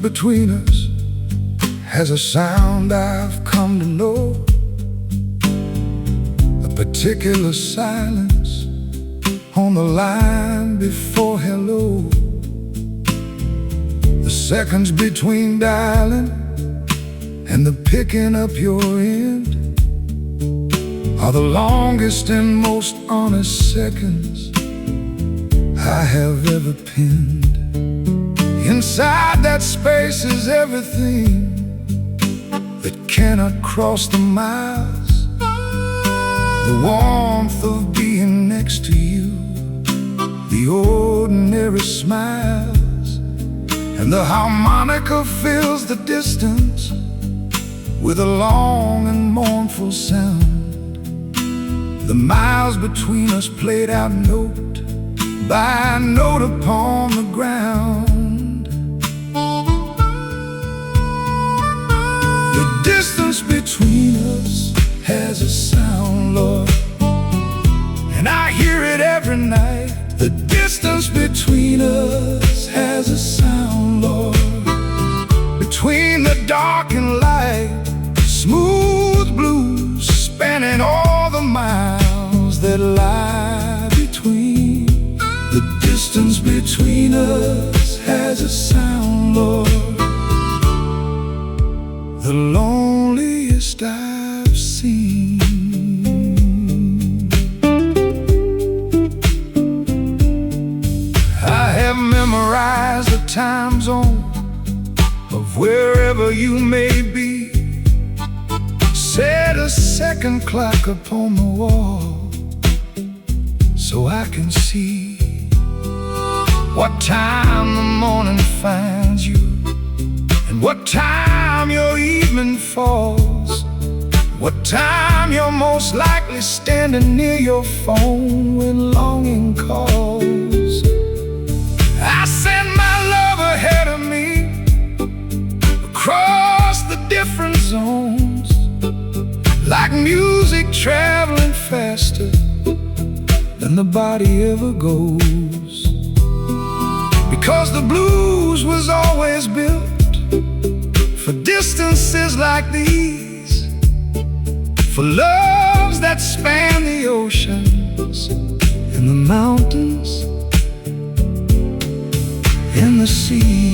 between us has a sound I've come to know, a particular silence on the line before hello. The seconds between dialing and the picking up your end are the longest and most honest seconds I have ever penned. Inside that space is everything that cannot cross the miles. The warmth of being next to you, the ordinary smiles, and the harmonica fills the distance with a long and mournful sound. The miles between us played out note by note upon the ground. The distance between us has a sound, Lord, and I hear it every night. The distance between us has a sound, Lord. Between the dark and light, smooth blues spanning all the miles that lie between. The distance between us has a sound, Lord. The loneliest I've seen. I have memorized the time zone of wherever you may be. Set a second clock upon the wall so I can see what time the morning finds you, and what time your evening falls, what time you're most likely standing near your phone when longing calls. I send my love ahead of me across the different zones, like music traveling faster than the body ever goes. Because the blues was always built for distances like these, for loves that span the oceans and the mountains and the sea.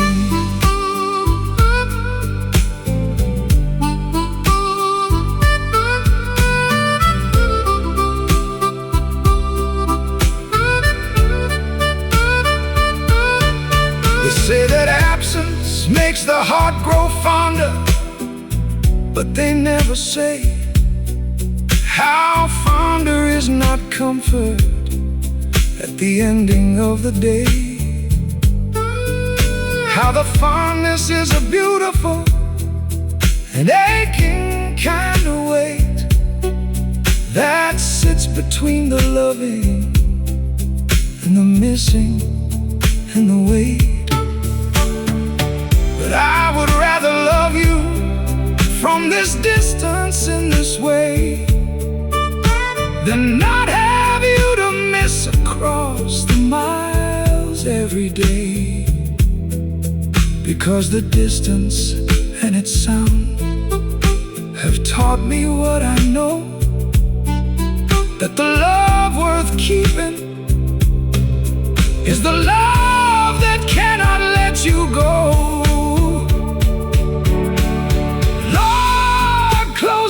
They say that absence makes the heart grow fonder, but they never say how fonder is not comfort at the ending of the day. How the fondness is a beautiful and aching kind of weight that sits between the loving and the missing and the wait. But I would rather love you from this distance in this way than not have you to miss across the miles every day. Because the distance and its sound have taught me what I know, that the love worth keeping is the love that cannot let you go.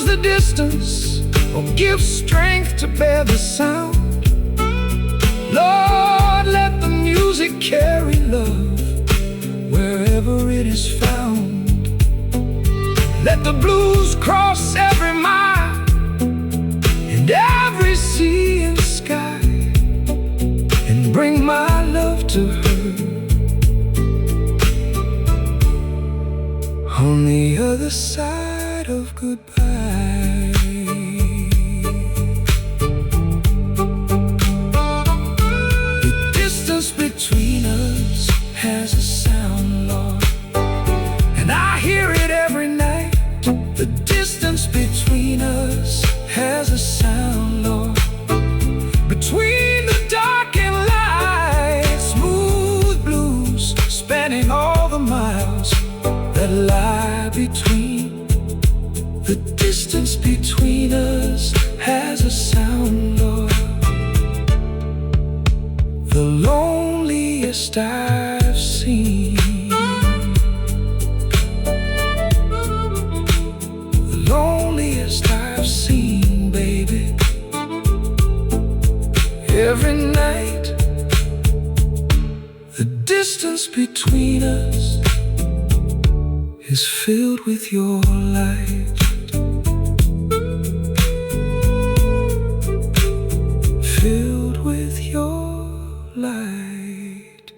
The distance or give strength to bear the sound. Lord, let the music carry love wherever it is found. Let the blues cross every mile and every sea and sky, and bring my love to her on the other side of goodbye. The distance between us has a sound, Lord, and I hear it every night. The distance between us has a sound, Lord. Between the dark and light, smooth blues spanning all the miles. between us has a sound, Lord, the loneliest I've seen. The loneliest I've seen, baby. Every night, the distance between us is filled with your light. Filled with your light.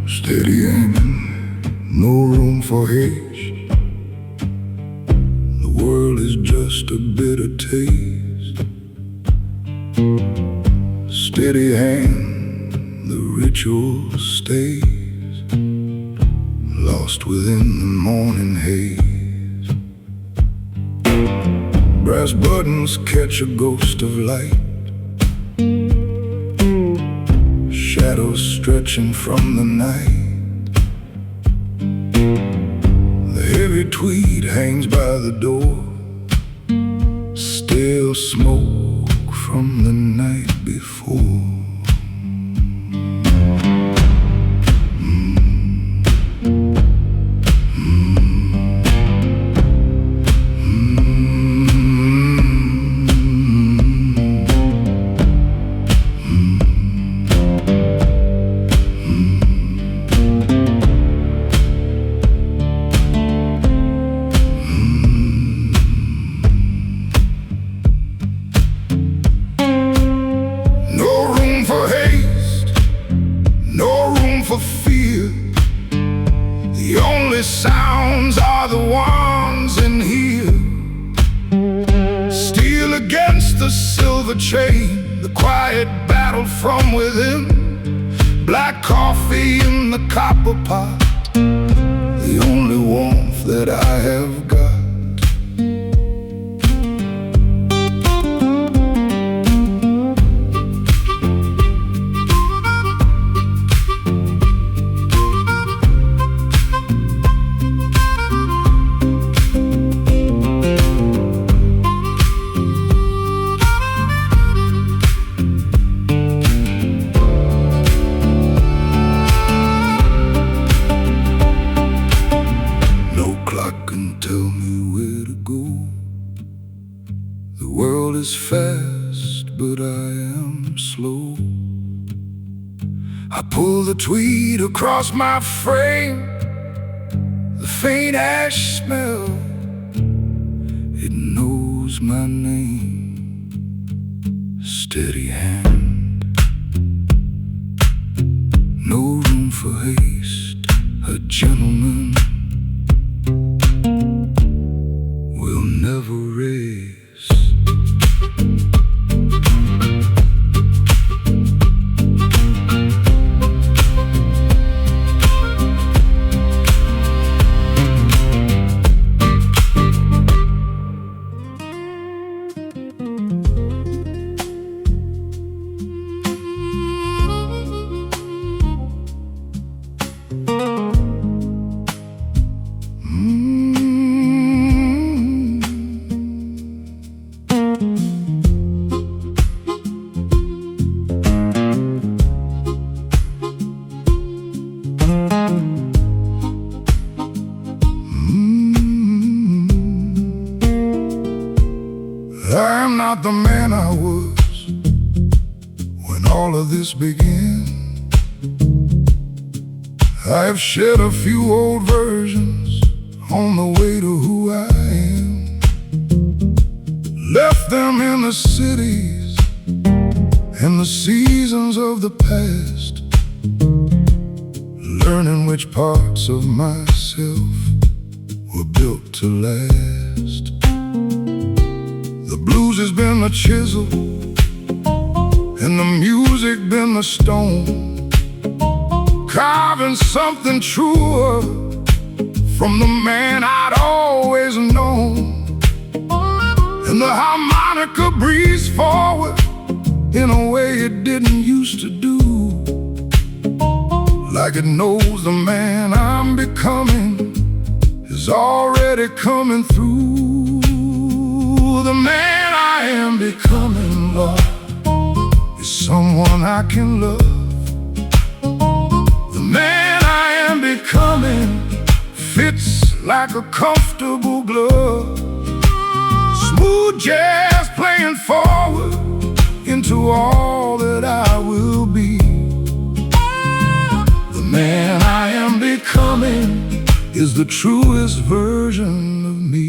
Steady aiming, no room for haste. The world is just a bitter taste. Steady hand, the ritual stays, lost within the morning haze. Brass buttons catch a ghost of light, shadows stretching from the night. The heavy tweed hangs by the door, still smoke from the night before. For fear, the only sounds are the ones in here. Steel against the silver chain, the quiet battle from within. Black coffee in the copper pot, the only warmth that I have got. The world is fast, but I am slow. I pull the tweed across my frame, the faint ash smell, it knows my name. Steady hand, no room for haste. A gentleman will never race. I'm not the man I was when all of this began. I've shed a few old versions on the way to who I am. Left them in the cities and the seasons of the past, learning which parts of myself were built to last. The blues has been the chisel, and the music been the stone, carving something truer from the man I'd always known. And the harmonica breathes forward in a way it didn't used to do, like it knows the man I'm becoming is already coming through. The man I am becoming, Lord, is someone I can love. The man I am becoming fits like a comfortable glove. Smooth jazz playing forward into all that I will be. The man I am becoming is the truest version of me.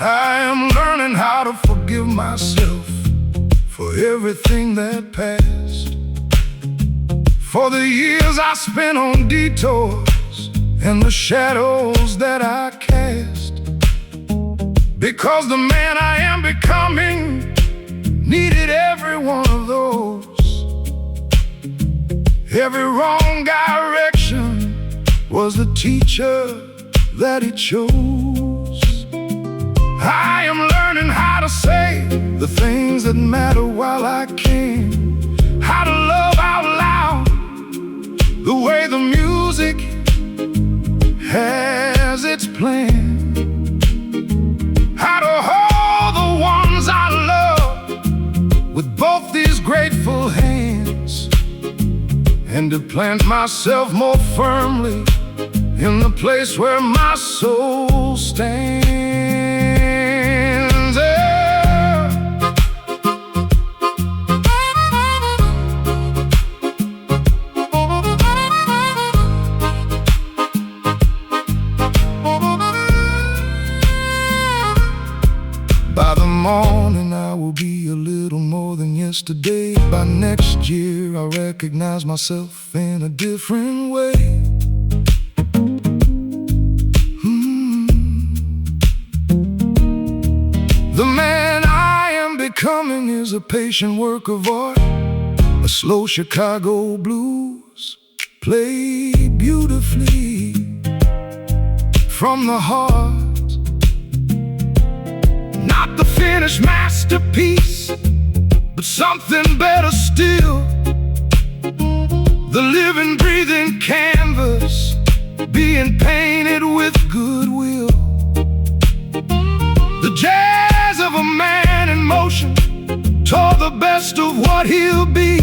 I am learning how to forgive myself for everything that passed, for the years I spent on detours and the shadows that I cast. Because the man I am becoming needed every one of those. Every wrong direction was the teacher that he chose. I am learning how to say the things that matter while I can, how to love out loud the way the music has its plan, how to hold the ones I love with both these grateful hands, and to plant myself more firmly in the place where my soul stands. By the morning I will be a little more than yesterday. By next year I'll recognize myself in a different way. The man I am becoming is a patient work of art, a slow Chicago blues played beautifully from the heart. Not the finished masterpiece, but something better still, the living, breathing canvas being painted with goodwill. The jazz of a man in motion toward the best of what he'll be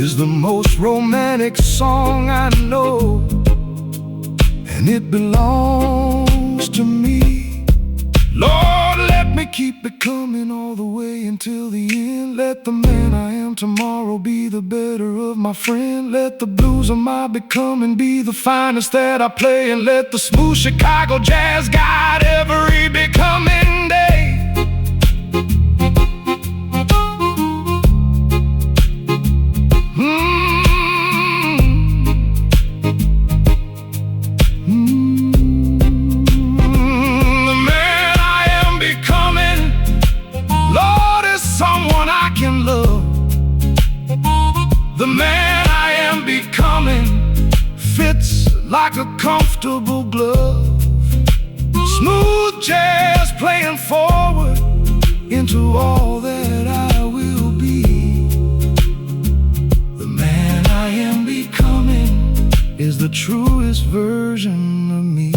is the most romantic song I know, and it belongs to me. Lord, let me keep it coming all the way until the end. Let the man I am tomorrow be the better of my friend. Let the blues of my becoming be the finest that I play, and let the smooth Chicago jazz guide every becoming day. The man I am becoming fits like a comfortable glove. Smooth jazz playing forward into all that I will be. The man I am becoming is the truest version of me.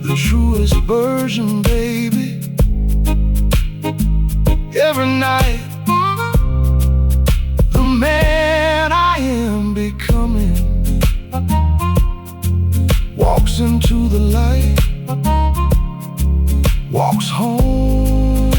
The truest version, baby. Every night, the man I am becoming walks into the light, walks home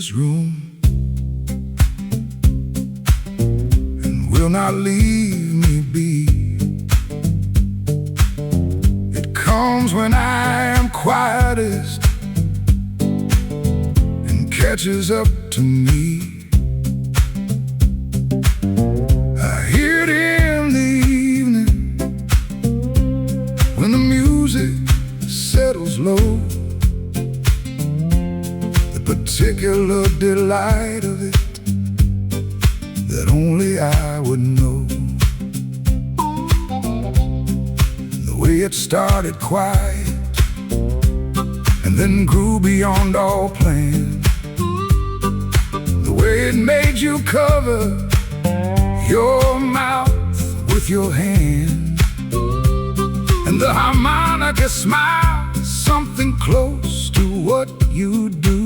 this room and will not leave me be. It comes when I am quietest and catches up to me. I hear it in the evening when the music settles low. Particular delight of it that only I would know. The way it started quiet and then grew beyond all plan. The way it made you cover your mouth with your hand, and the harmonica smile, something close to what you do.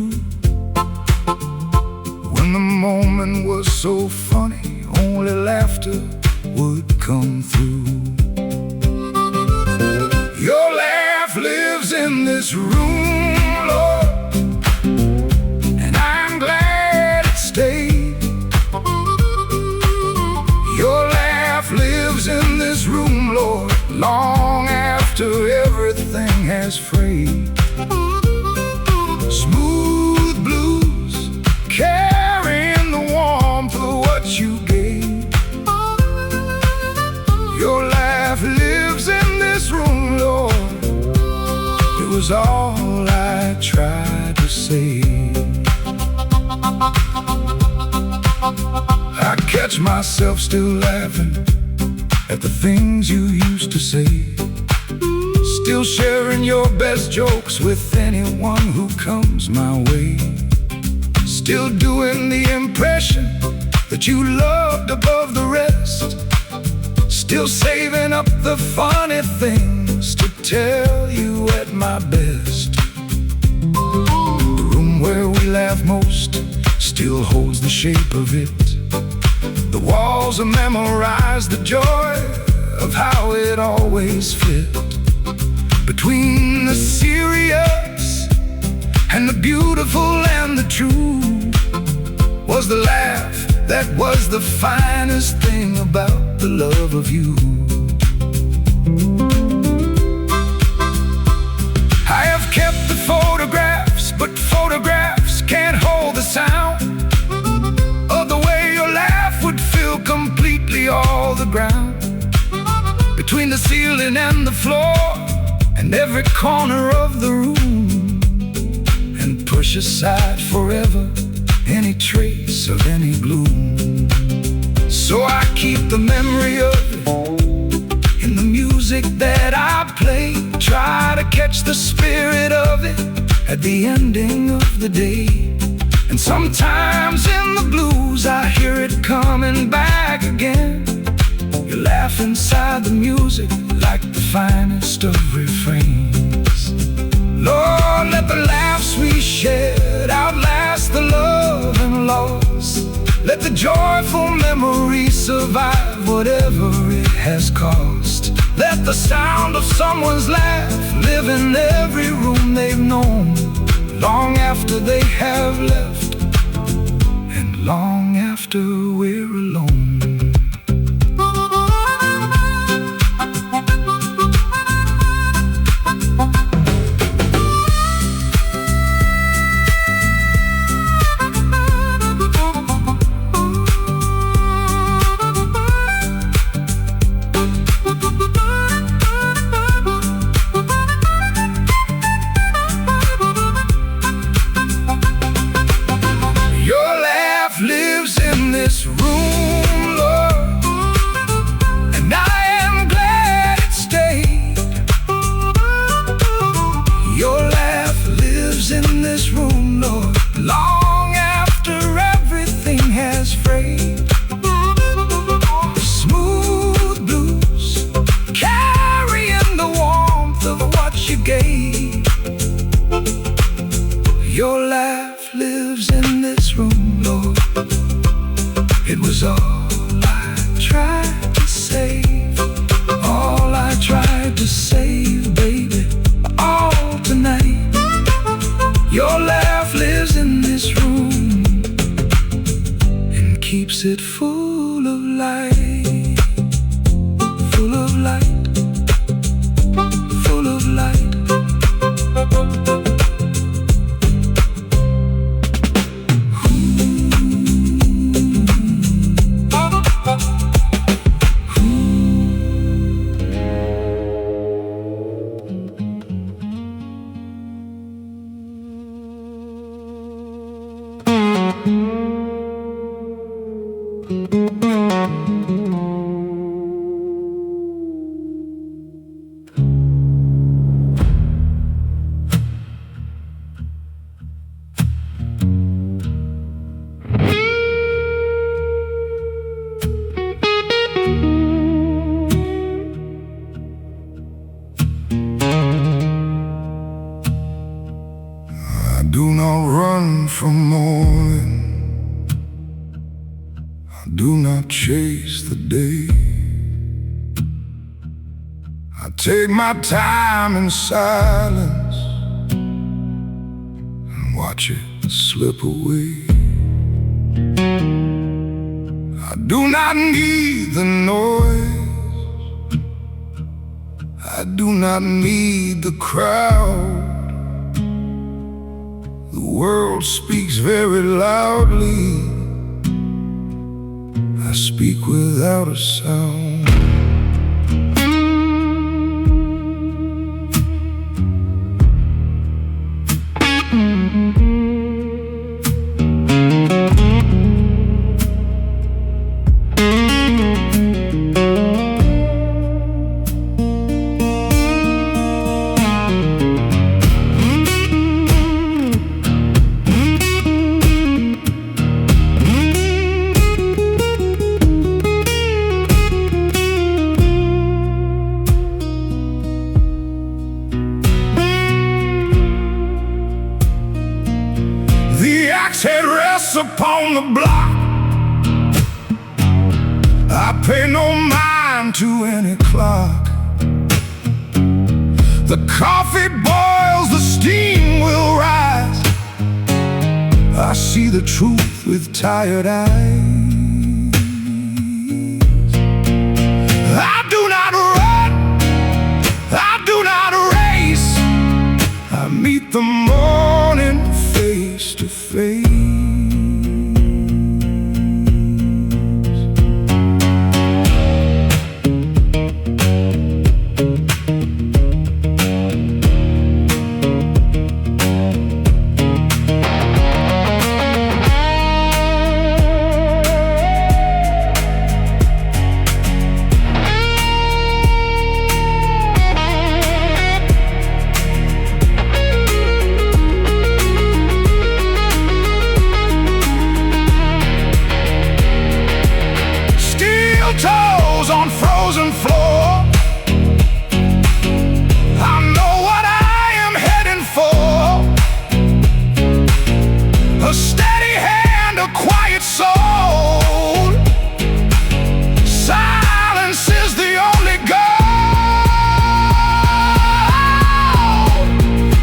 When the moment was so funny, only laughter would come through. Your laugh lives in this room, Lord, and I'm glad it stayed. Your laugh lives in this room, Lord, long after everything has frayed. Smooth blues carrying the warmth of what you gave. Your laugh lives in this room, Lord. It was all I tried to say. I catch myself still laughing at the things you used to say, still sharing your best jokes with anyone who comes my way, still doing the impression that you loved above the rest, still saving up the funny things to tell you at my best. The room where we laugh most still holds the shape of it. The walls are memorized, the joy of how it always fit. Between the serious and the beautiful and the true was the laugh that was the finest thing about the love of you. I have kept the photographs, but photographs can't hold the sound of the way your laugh would fill completely all the ground, between the ceiling and the floor and every corner of the room, and push aside forever any trace of any gloom. So I keep the memory of it in the music that I play, try to catch the spirit of it at the ending of the day. And sometimes in the blues I hear it coming back again. You laugh inside the music like the finest of refrains. Lord, let the laughs we shared outlast the love and loss. Let the joyful memory survive whatever it has cost. Let the sound of someone's laugh live in every room they've known, long after they have left and long after we're alone. Lives in this room, Lord, and I am glad it stayed. Your laugh lives in this room, Lord, long after everything has frayed. Smooth blues carrying the warmth of what you gave. Your laugh lives in this room, Lord. It was all I tried to save, all I tried to save, baby, all tonight. Your laugh lives in this room. keeps it full of light, full of light, full of light. I do not run from morning, I do not chase the day. I take my time in silence and watch it slip away. I do not need the noise, I do not need the crowd. The world speaks very loudly, I speak without a sound. Head rests upon the block, I pay no mind to any clock. The coffee boils, the steam will rise, I see the truth with tired eyes. I do not run, I do not race, I meet the morning face to face. Toes on frozen floor, I know what I am heading for. A steady hand, a quiet soul, silence is the only goal.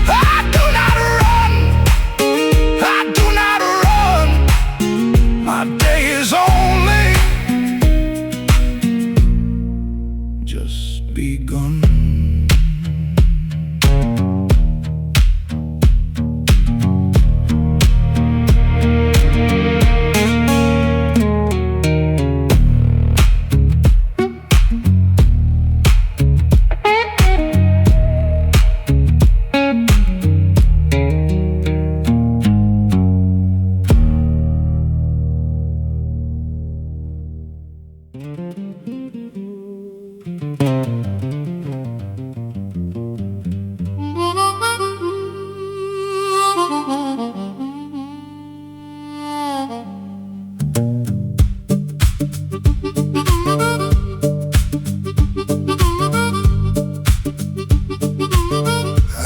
I do not run, I do not run, my day is only just begun.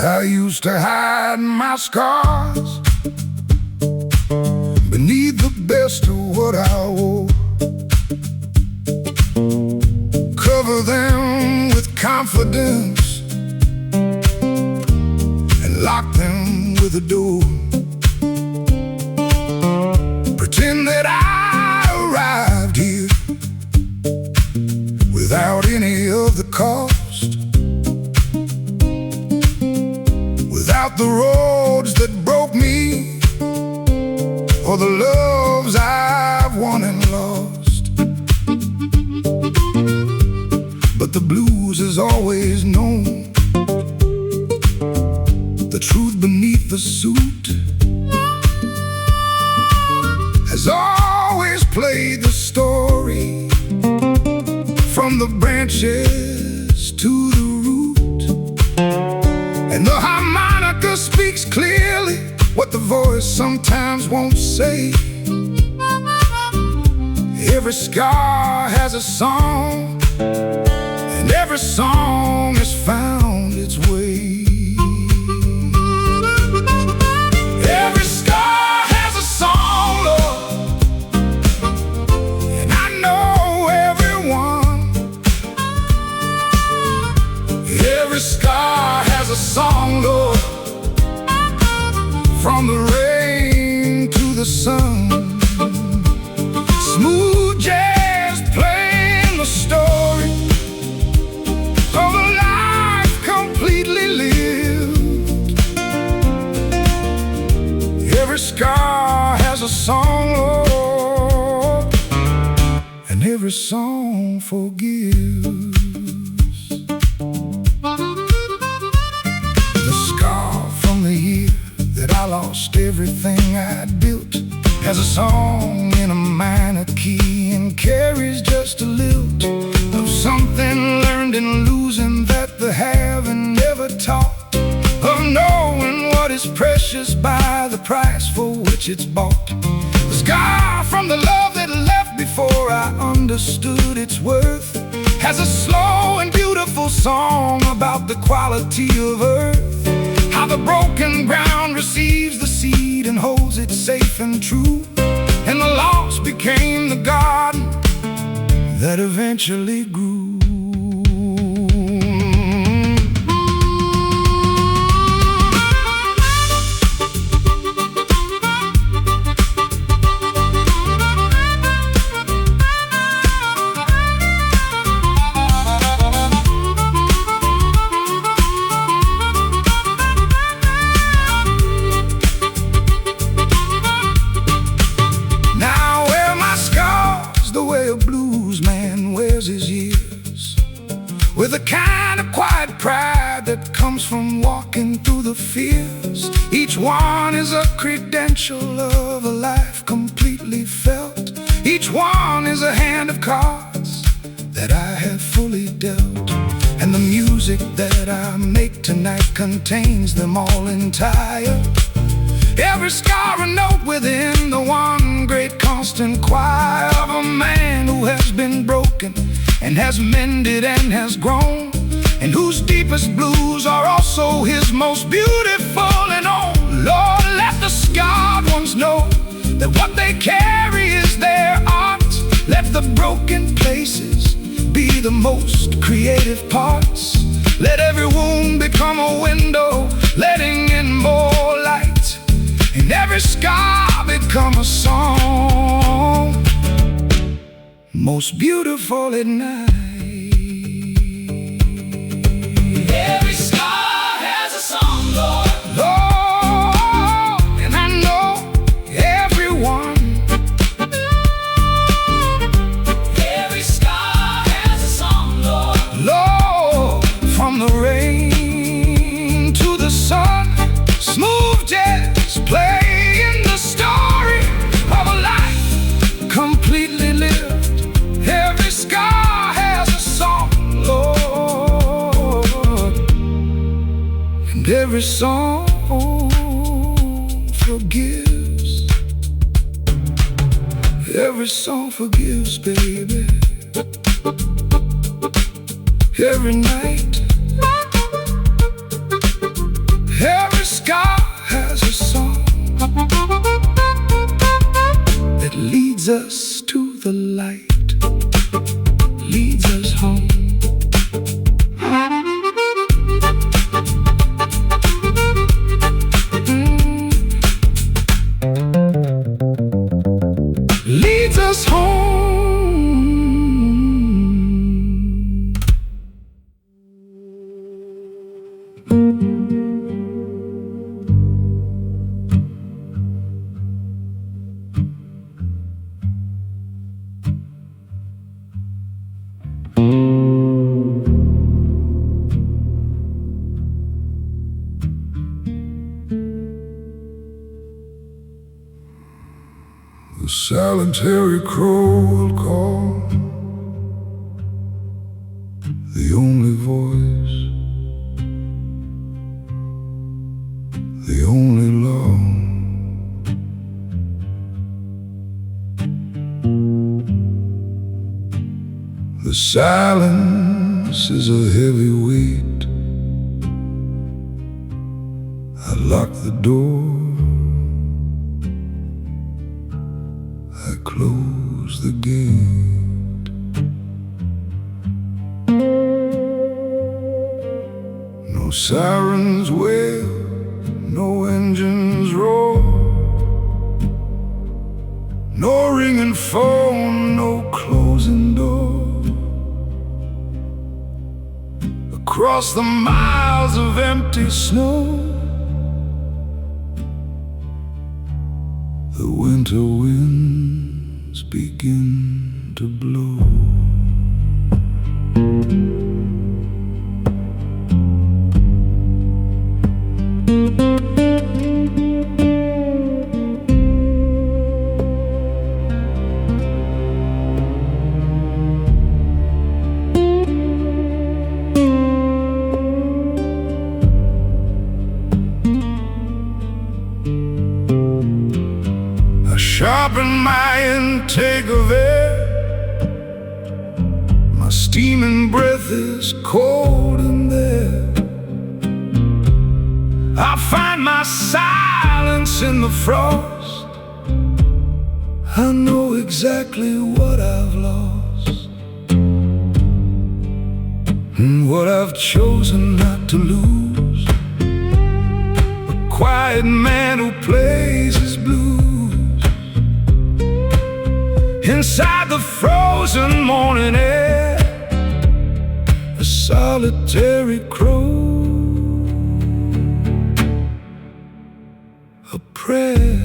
I used to hide my scars beneath the best of what I wore, cover them with confidence and lock them with a door. Pretend that I the roads that broke me, or the loves I've won and lost. But the blues is always known, the truth beneath the suit has always played the story, from the branches to the root. And the harmonica speaks clearly what the voice sometimes won't say. Every scar has a song, and every song has found its way. Every scar has a song, Lord, and I know everyone. Every scar has a song, Lord, from the rain to the sun. Smooth jazz playing the story of a life completely lived. Every scar has a song, Lord, and every song forgives. The scar from the year that I lost everything I'd built has a song in a minor key and carries just a lilt of something learned in losing that the having never taught, of knowing what is precious by the price for which it's bought. The scar from the love that left before I understood its worth has a slow and beautiful song about the quality of earth, how the broken ground receives the seed and holds it safe and true, and the loss became the garden that eventually grew. With a kind of quiet pride that comes from walking through the fears. Each one is a credential of a life completely felt. Each one is a hand of cards that I have fully dealt. And the music that I make tonight contains them all entire. Every scar a note within the one great constant choir of a man who has been broken and has mended and has grown, and whose deepest blues are also his most beautiful. And oh Lord, let the scarred ones know that what they carry is their art. Let the broken places be the most creative parts. Let every wound become a window, letting in more light, and every scar become a song, most beautiful at night. Every scar has a song, Lord, Lord, and I know everyone. Every scar has a song, Lord, Lord, from the rain to the sun. Smooth jazz playing the story of a life completely lived. Every scar has a song, Lord, and every song forgives. Every song forgives, baby. Every night, every scar has a song that leads us to the light, leads us home. Leads us home. The solitary crow will call, the only voice, the only law. The silence is a heavy weight. I lock the door, I close the gate. No sirens wail, no engines roar, no ringing phone, no closing door. Across the miles of empty snow, the winter winds begin to blow. Sharpen my intake of air, my steaming breath is cold in there. I find my silence in the frost. I know exactly what I've lost, and what I've chosen not to lose. A quiet man who plays his blues inside the frozen morning air, a solitary crow, a prayer.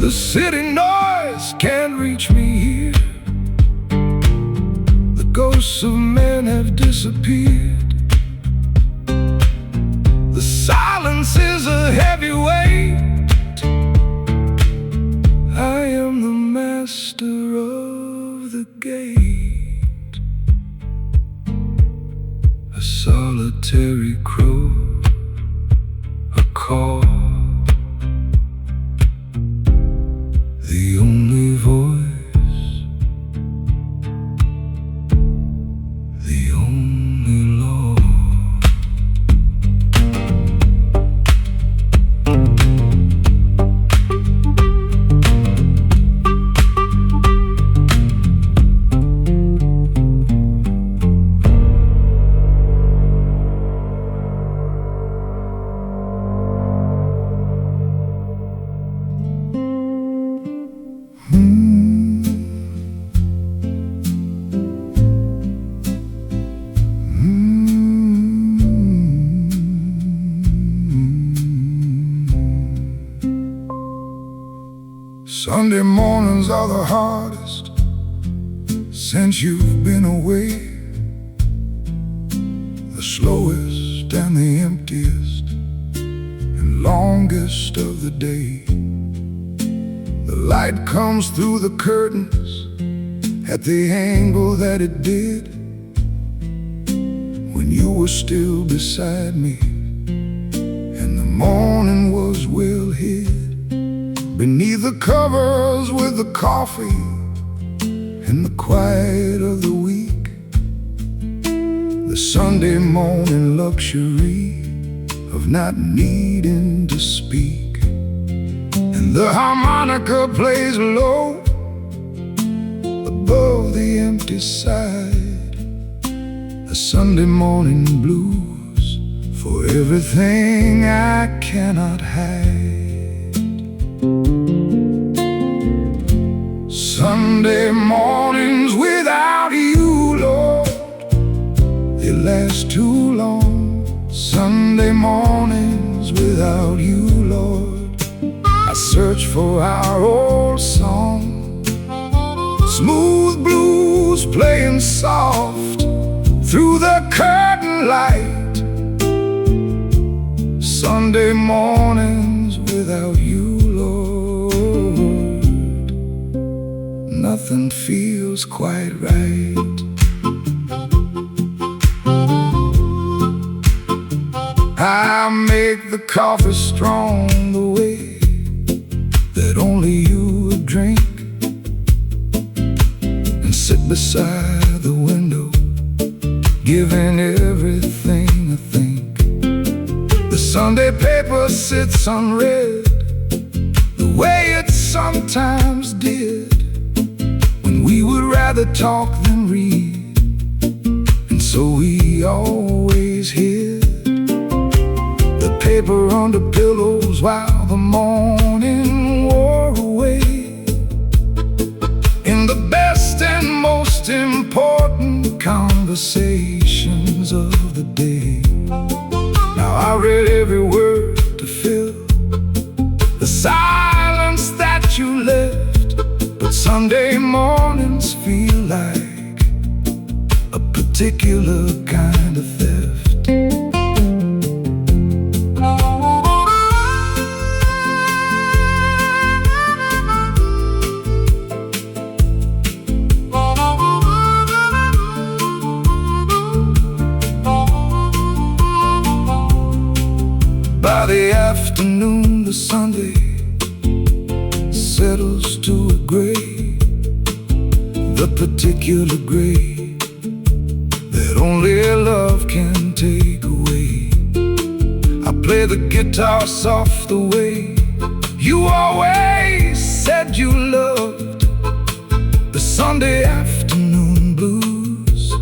The city noise can't reach me here. The ghosts of men have disappeared. The silence is a heavy weight. I am the master of the gate, a solitary crow, a call, the only voice, the only law. Sunday mornings are the hardest since you've been away, the slowest and the emptiest and longest of the day. The light comes through the curtains at the angle that it did when you were still beside me, and the morning was well hid beneath the covers with the coffee and the quiet of the week, the Sunday morning luxury of of not needing to speak, and the harmonica plays low above the empty side. A Sunday morning blues for everything I cannot hide. Sunday mornings without you, Lord, they last too long. Sunday mornings without you, Lord, I search for our old song. Smooth blues playing soft through the curtain light. Sunday mornings without you, Lord, nothing feels quite right. I make the coffee strong the way that only you would drink, and sit beside the window, giving everything a think. The Sunday paper sits unread the way it sometimes did, when we would rather talk than read, and so we always hid the paper under pillows while the morning wore away. In the best and most important conversations of the day, now I read every word to fill the silence that you left. But Sunday mornings feel like a particular kind of theft. By the afternoon, the Sunday settles to a gray, the particular gray that only love can take away. I play the guitar soft the way you always said you loved. The Sunday afternoon blues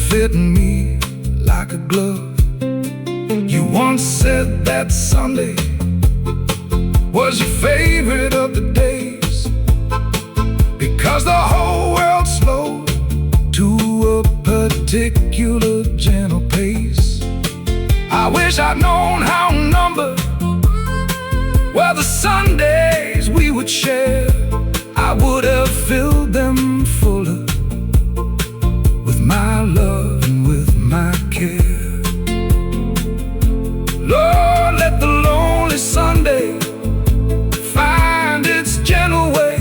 fitting me like a glove. You once said that Sunday was your favorite of the days, because the whole world slowed to a particular gentle pace. I wish I'd known how numbered were the Sundays we would share. I would have filled them fuller with my love and with my care. Lord, let the lonely Sunday find its gentle way.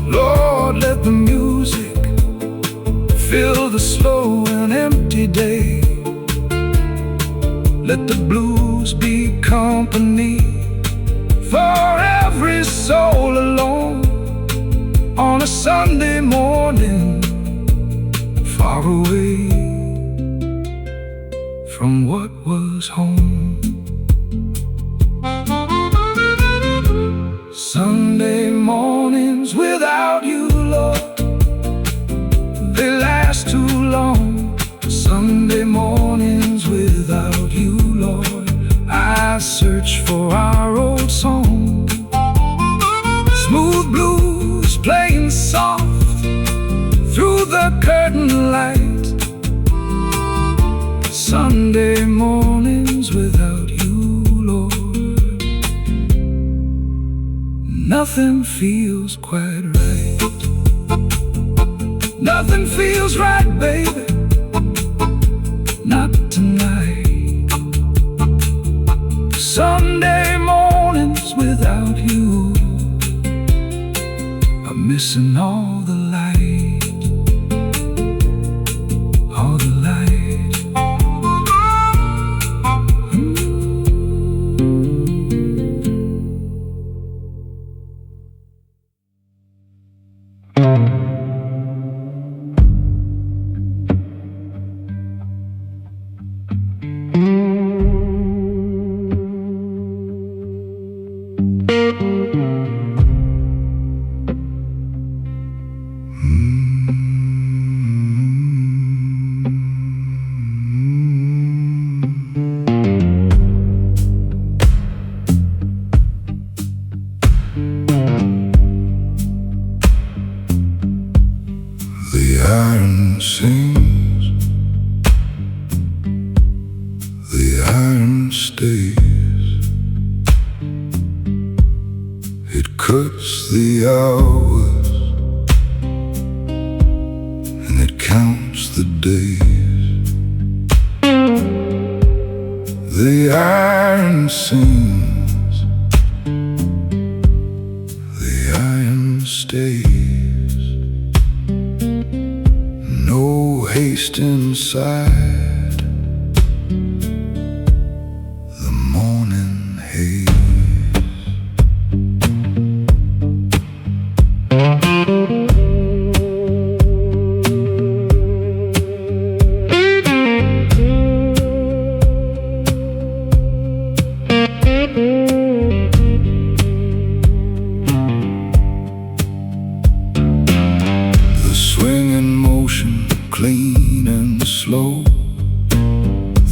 Lord, let the music fill the slow and empty day. Let the blues be company for every soul alone on a Sunday morning, far away from what was home. Sunday mornings without you, Lord, they last too long. Sunday mornings without you, Lord, I search for our old song. Smooth blues playing soft through the curtain light. Sunday mornings without you, Lord, nothing feels quite right. Nothing feels right, baby, not tonight. Sunday mornings without you, I'm missing all the light, all the light. iron stays. It cuts the hours and it counts the days. The iron sings, the iron stays. No haste inside the morning haze. The swinging motion, clean and slow.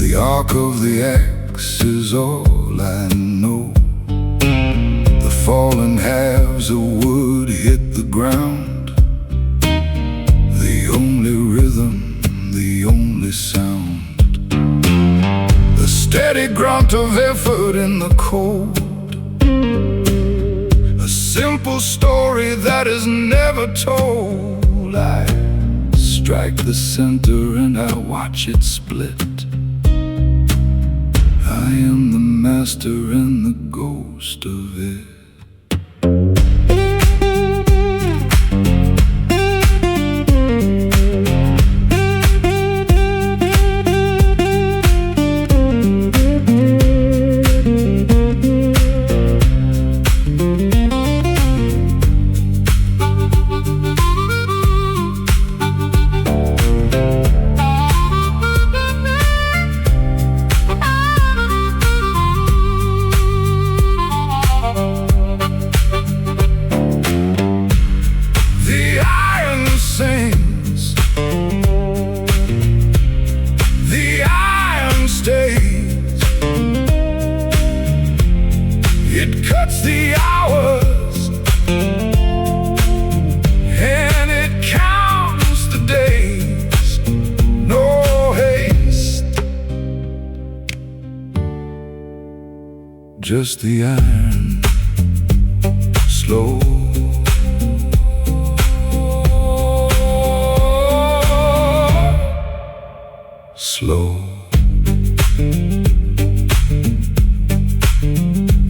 The arc of the axe is all I know. The fallen halves of wood hit the ground. The only rhythm, the only sound. The steady grunt of effort in the cold. A simple story that is never told. I strike the center and I watch it split. I am the master and the ghost of it. It cuts the hours and it counts the days. No haste, just the iron, slow. Slow.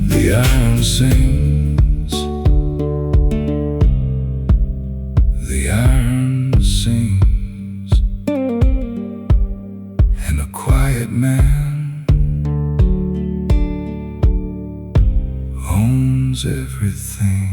The iron sings, the iron sings, and a quiet man owns everything.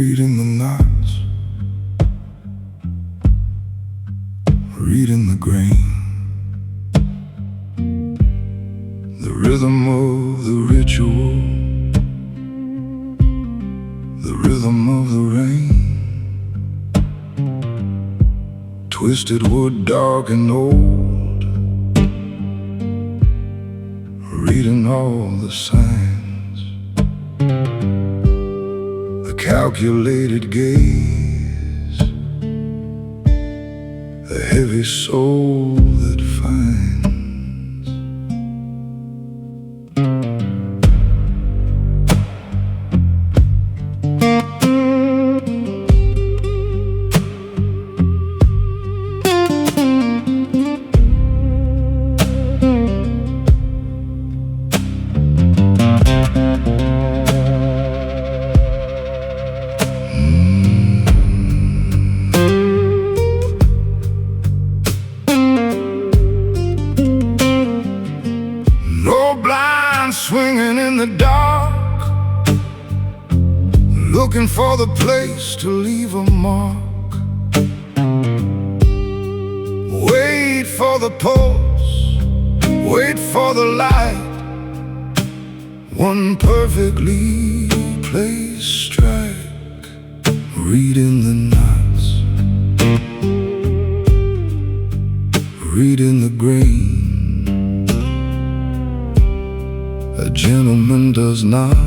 Reading the knots, reading the grain, the rhythm of the ritual, the rhythm of the rain. Twisted wood, dark and old, reading all the signs. A calculated gaze, a heavy soul that finds. for the place to leave a mark. Wait for the pulse, wait for the light. One perfectly placed strike, reading the knots, reading the grain. A gentleman does not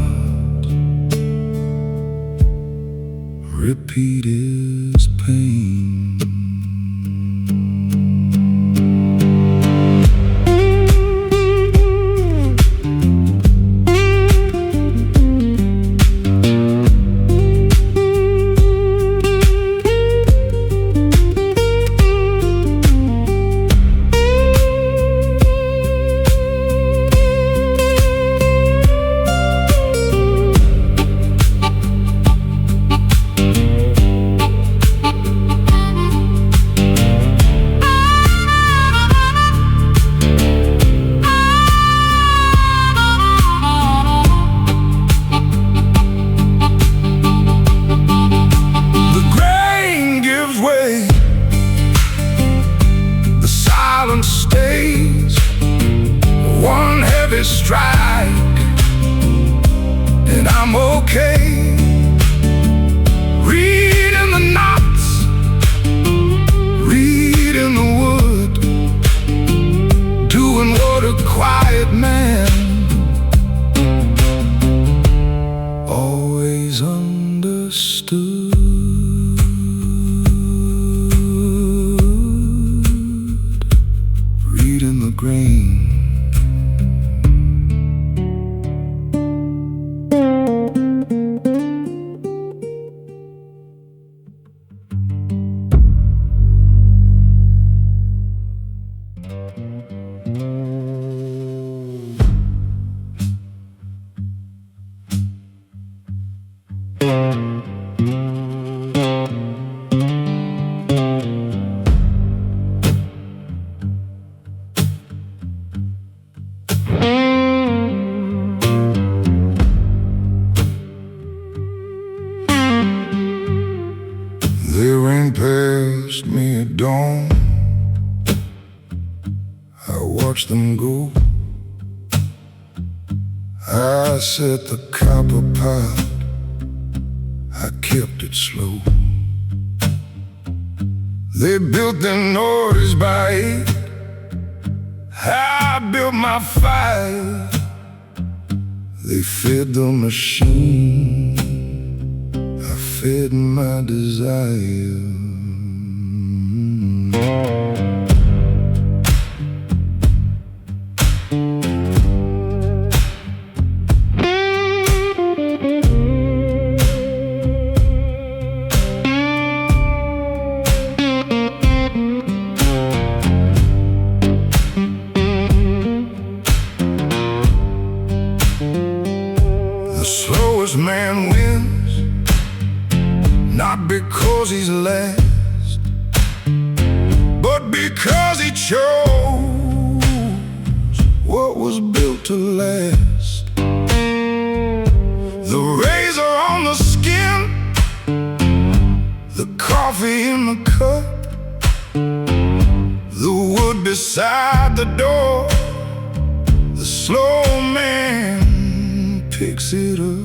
repeat his pain. Stays one heavy strike, and I'm okay. Reading the knots, reading the wood, doing what a quiet man always understood. In the grain. The rain passed me at dawn. I watched them go. I set the copper pot, I kept it slow. They built their noise by 8. I built my fire. They fed the machine, I fed my desire. The slowest man wins, not because he's last, but because he chose what was built to last. The razor on the skin, the coffee in the cup, the wood beside the door, the slow man picks it up.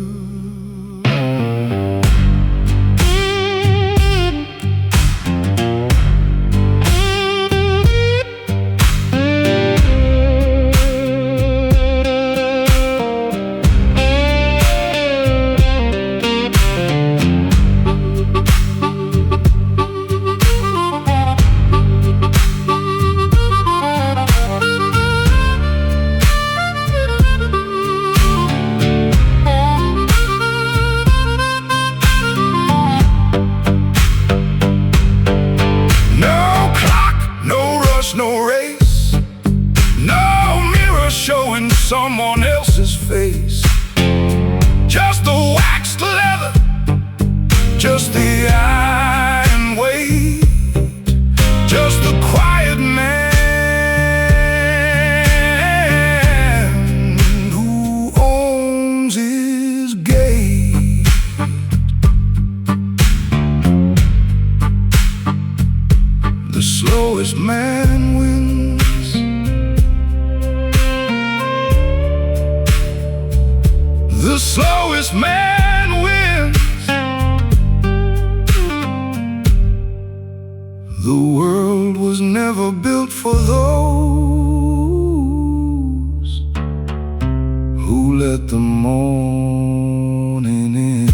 slowest man wins. The slowest man wins. The world was never built for those who let the morning in.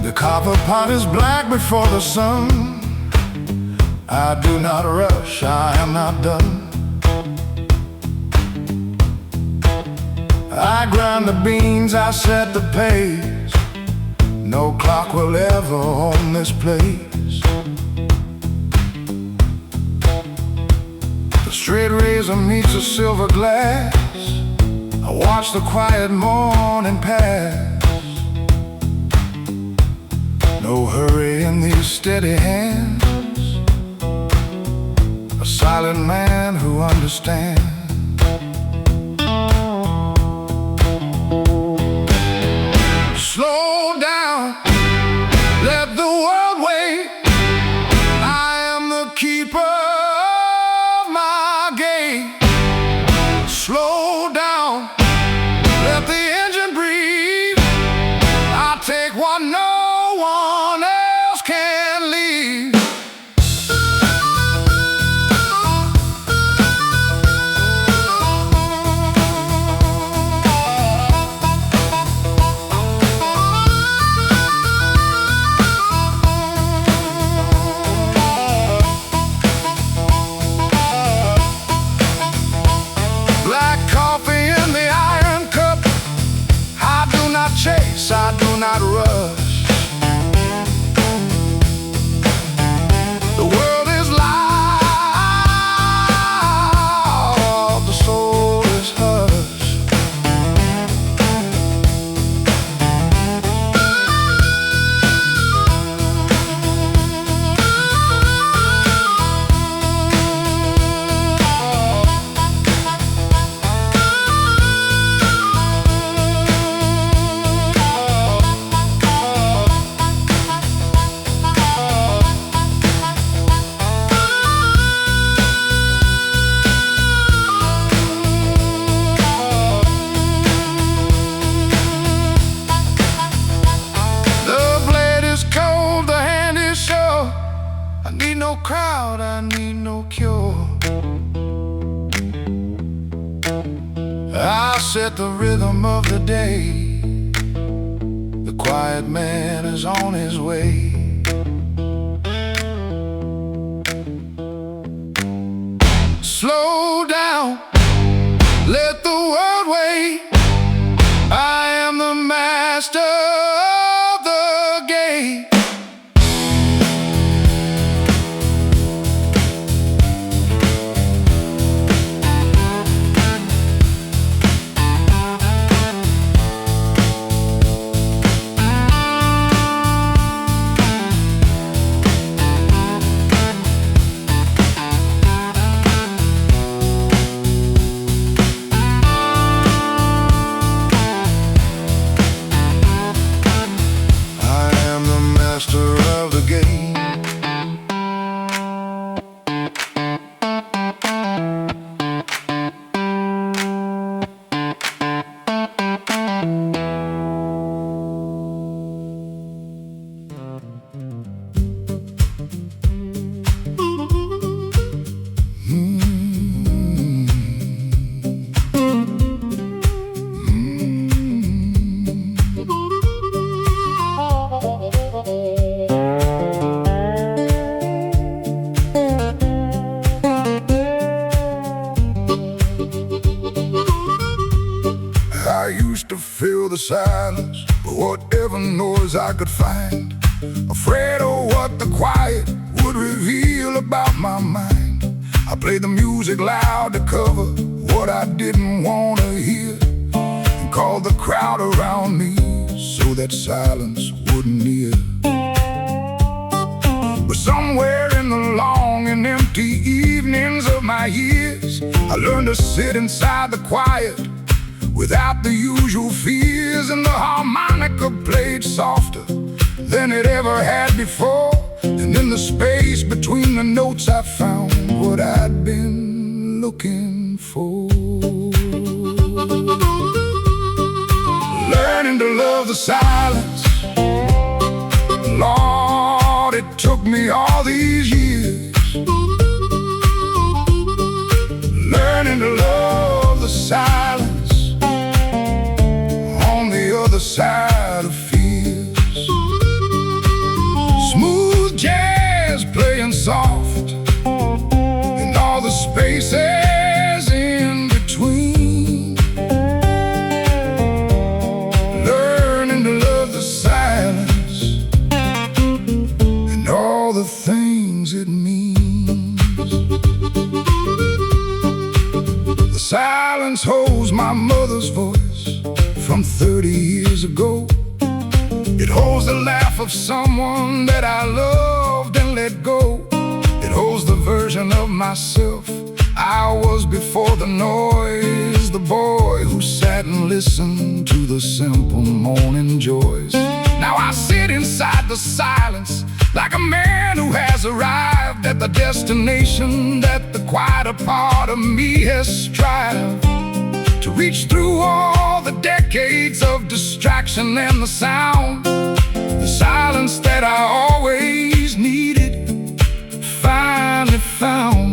The copper pot is black before the sun. I do not rush, I am not done. I grind the beans, I set the pace. No clock will ever own this place. The straight razor meets a silver glass. I watch the quiet morning pass. No hurry in these steady hands. A silent man who understands. Slow down, let the world wait. I am the keeper of my gate. Slow down, let the engine breathe. I take what no one else can leave. Black coffee in the iron cup. I do not chase, I do not rush. The world is loud, the soul is hushed. I need no crowd, I need no cure. I set the rhythm of the day. The quiet man is on his way. Slow down, let the world wait. I am the master of the game. silence, but whatever noise I could find, afraid of what the quiet would reveal about my mind. I played the music loud to cover what I didn't want to hear, and called the crowd around me so that silence wouldn't near. But somewhere in the long and empty evenings of my years, I learned to sit inside the quiet without the usual fears, and the harmonica played softer than it ever had before. And in the space between the notes I found what I'd been looking for. Learning to love the silence. Lord, it took me all these years. Learning to love the silence on the other side of fears. Smooth jazz playing soft in all the spaces in between. Learning to love the silence and all the things it means. The silence holds my mother's voice from 30 years ago. It holds the laugh of someone that I loved and let go. It holds the version of myself I was before the noise, the boy who sat and listened to the simple morning joys. Now I sit inside the silence like a man who has arrived at the destination that the quieter part of me has strived to reach through all the decades of distraction and the sound. The silence that I always needed, finally found.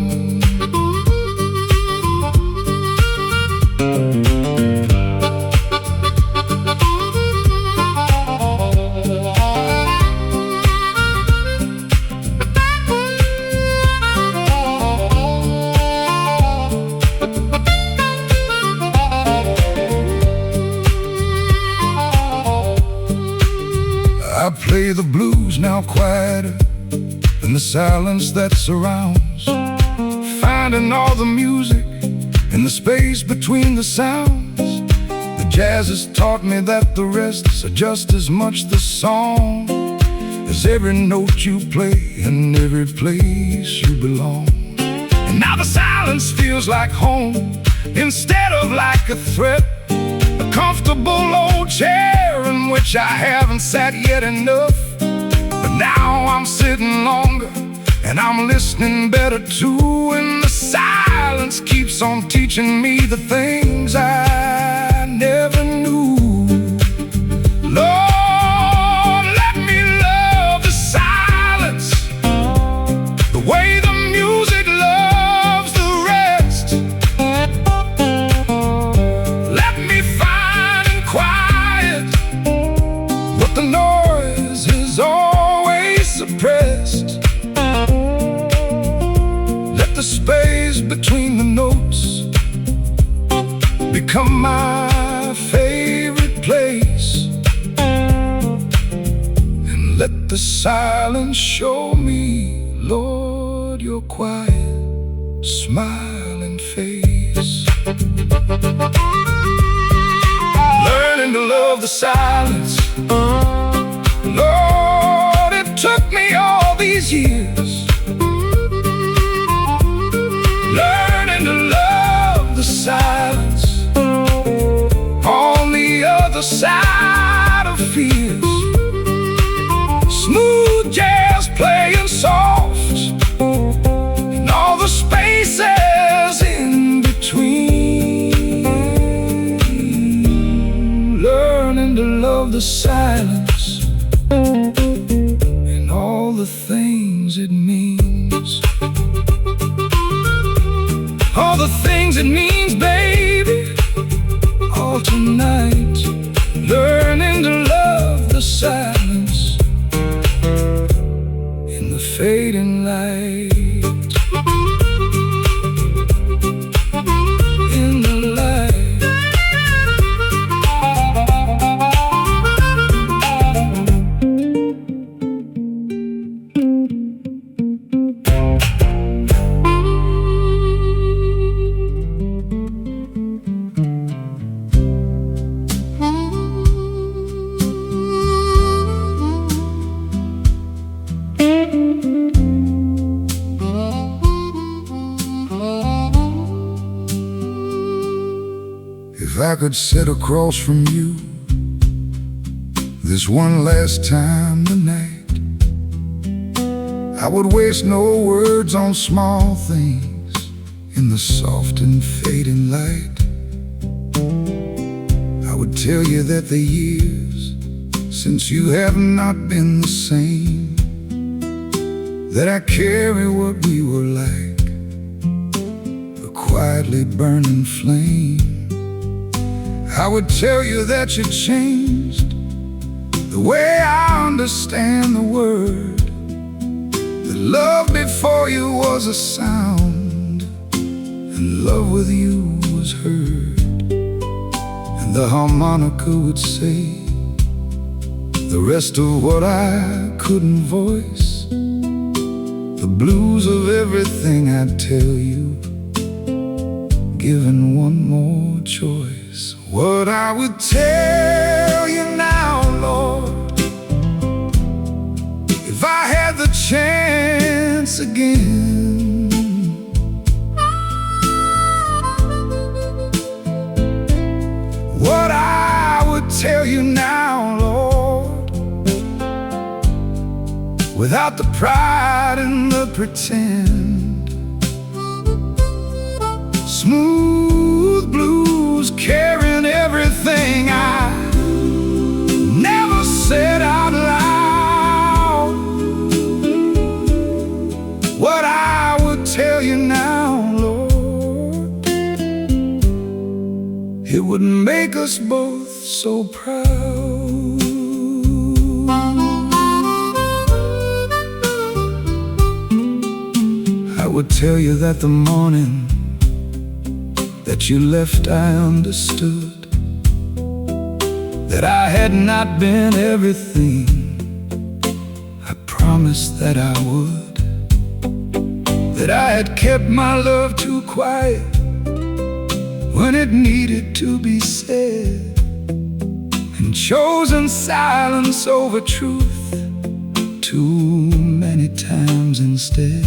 I play the blues now quieter than the silence that surrounds, finding all the music in the space between the sounds. The jazz has taught me that the rests are just as much the song as every note you play and every place you belong. And now the silence feels like home instead of like a threat, a comfortable old chair in which I haven't sat yet enough. But now I'm sitting longer and I'm listening better too, and the silence keeps on teaching me the things I never knew. Lord, let me love the silence the way the music loves the rest. Let me find in quiet what the noise has always suppressed. Let the space between the notes become my favorite place, and let the silence show me, Lord, your quiet, smiling face. Learning to love the silence. Lord, it took me all these years. Learning to love the silence on the other side of fears. Smooth jazz playing soft in all the spaces in between. Learning to love the silence and all the things it means. All the things it means, baby, all tonight. Learning to love the silence in the fading light. In the light. I could sit across from you this one last time tonight, I would waste no words on small things in the soft and fading light. I would tell you that the years since you have not been the same, that I carry what we were like, a quietly burning flame. I would tell you that you changed the way I understand the word, that love before you was a sound, and love with you was heard. And the harmonica would say the rest of what I couldn't voice, the blues of everything I'd tell you, given one more choice. What I would tell you now, Lord, if I had the chance again, what I would tell you now, Lord, without the pride and the pretend. Smooth blues carrying everything I never said out loud. What I would tell you now, Lord, it would make us both so proud. I would tell you that the morning that you left I understood, that I had not been everything I promised that I would, that I had kept my love too quiet when it needed to be said, and chosen silence over truth too many times instead.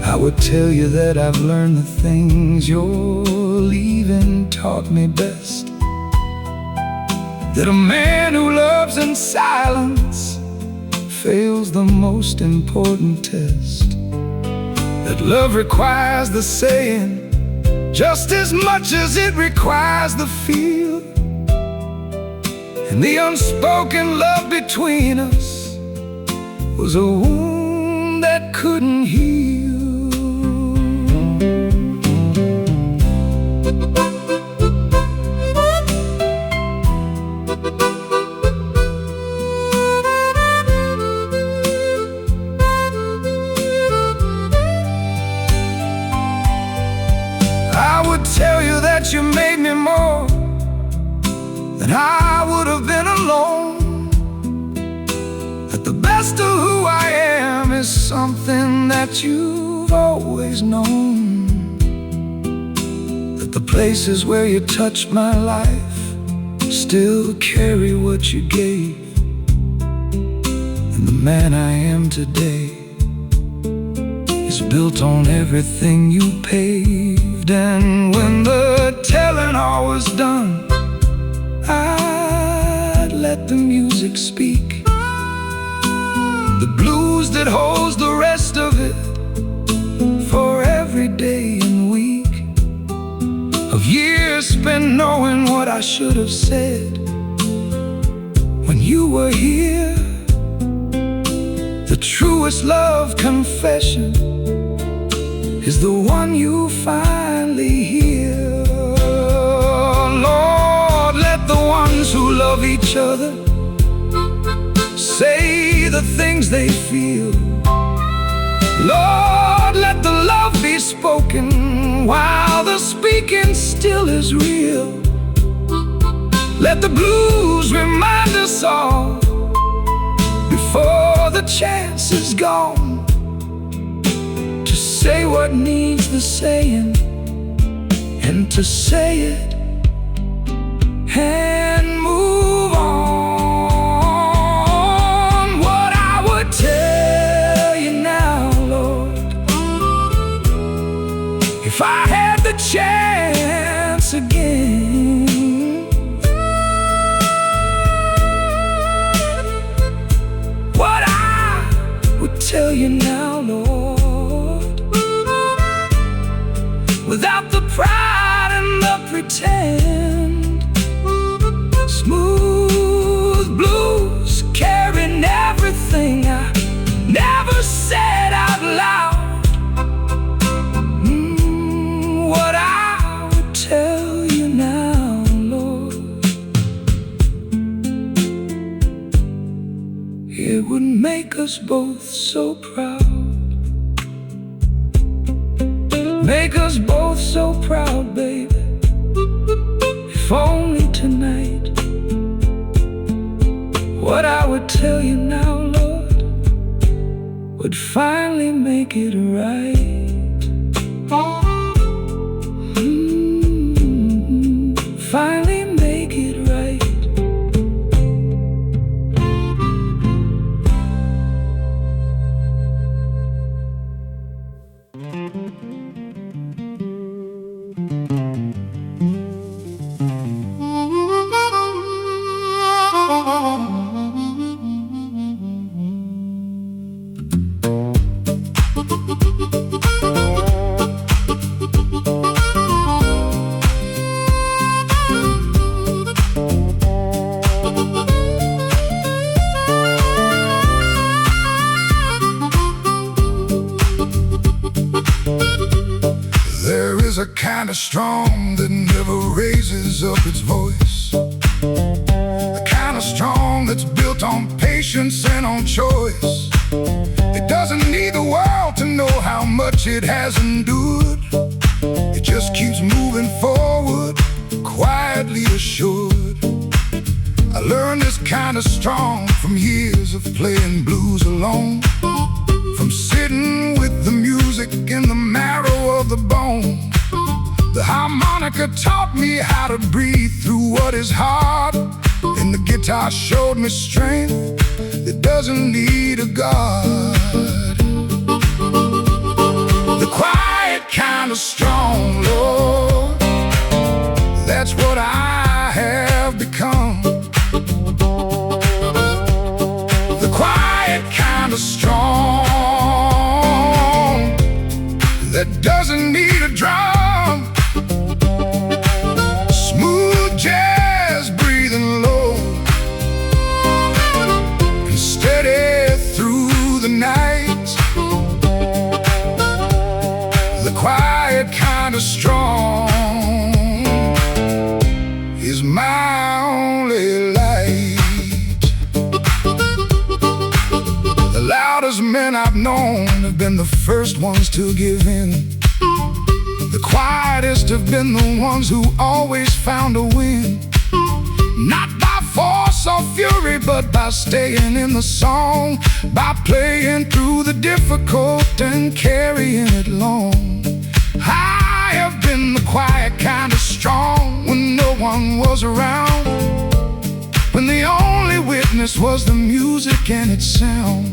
I would tell you that I've learned the things your leaving taught me best, that a man who loves in silence fails the most important test, that love requires the saying just as much as it requires the feel, and the unspoken love between us was a wound that couldn't heal. I would tell you that you made me more than I would have been alone, that the best of who I am is something that you've always known, that the places where you touched my life still carry what you gave, and the man I am today is built on everything you paved. And when the telling all was done, I'd let the music speak, the blues that holds the rest of it for every day and week of years spent knowing what I should have said when you were here. The truest love confession is the one you finally hear. Lord, let the ones who love each other say the things they feel. Lord, let the love be spoken while the speaking still is real. Let the blues remind us all before the chance is gone, to say what needs the saying, and to say it and move on. What I would tell you now, Lord, if I had the chance again, you now, Lord, without the pride and the pretend. Smooth blues carrying everything I never said out loud. What I would tell you now, Lord, it would make us both so proud. Make us both so proud, baby. If only tonight, what I would tell you now, Lord, would finally make it right. Finally make it right. There is a kind of strong that never raises up its voice, the kind of strong that's built on patience and on choice. It doesn't need the world to know how much it has endured. It just keeps moving forward, quietly assured. I learned this kind of strong from years of playing blues alone, from sitting with the music in the marrow of the bone. The harmonica taught me how to breathe through what is hard, and the guitar showed me strength that doesn't need a God. The quiet kind of strong, Lord, that's what I have become. The quiet kind of strong that doesn't need a drum. Smooth jazz breathing low and steady through the night. The quiet kind of strong is my only light. The loudest men I've known have been the first ones to give in. The quietest have been the ones who always found a win. Not by force or fury, but by staying in the song, by playing through the difficult and carrying it long. I have been the quiet kind of strong when no one was around, when the only witness was the music and its sound.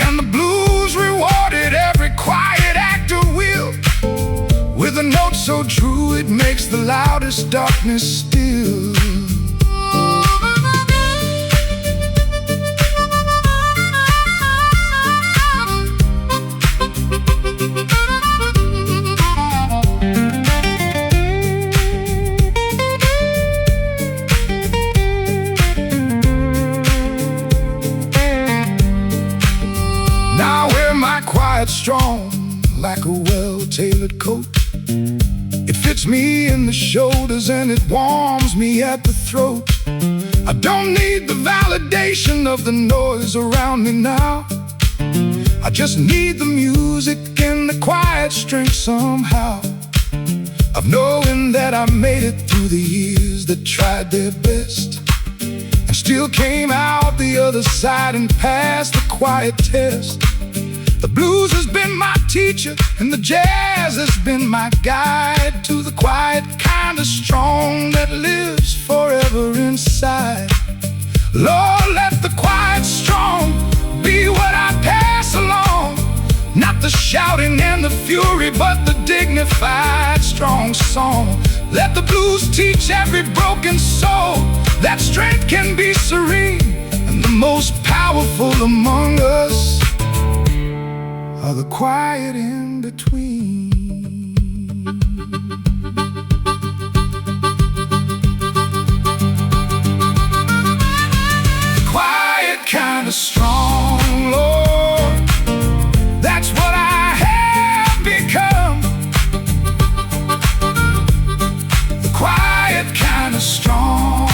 And the blues rewarded every quiet act of will, with a note so true it makes the loudest darkness still. Now I wear my quiet strong like a well-tailored coat. It fits me in the shoulders and it warms me at the throat. I don't need the validation of the noise around me now. I just need the music and the quiet strength somehow, of knowing that I made it through the years that tried their best and still came out the other side and passed the quiet test. The blues has been my teacher and the jazz has been my guide to the quiet kind of strong that lives forever inside. Lord, let the quiet strong be what I pass along, not the shouting and the fury, but the dignified strong song. Let the blues teach every broken soul that strength can be serene, and the most powerful among us are the quiet in between. Quiet, kinda strong, Lord, that's what I have become. The quiet, kinda strong,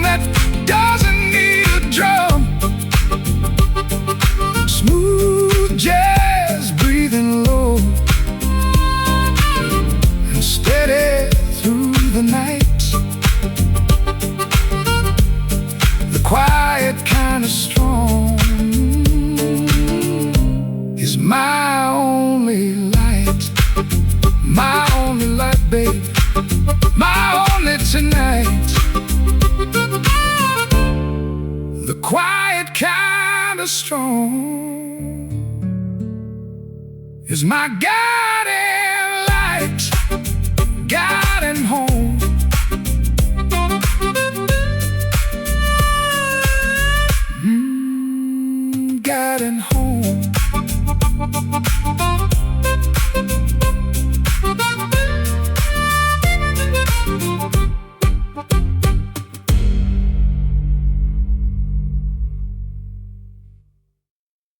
that doesn't need a drum. Smooth jazz, breathing low and steady through the night. The quiet, kinda strong is my only light, babe, my only tonight. The quiet, kinda strong is my guide.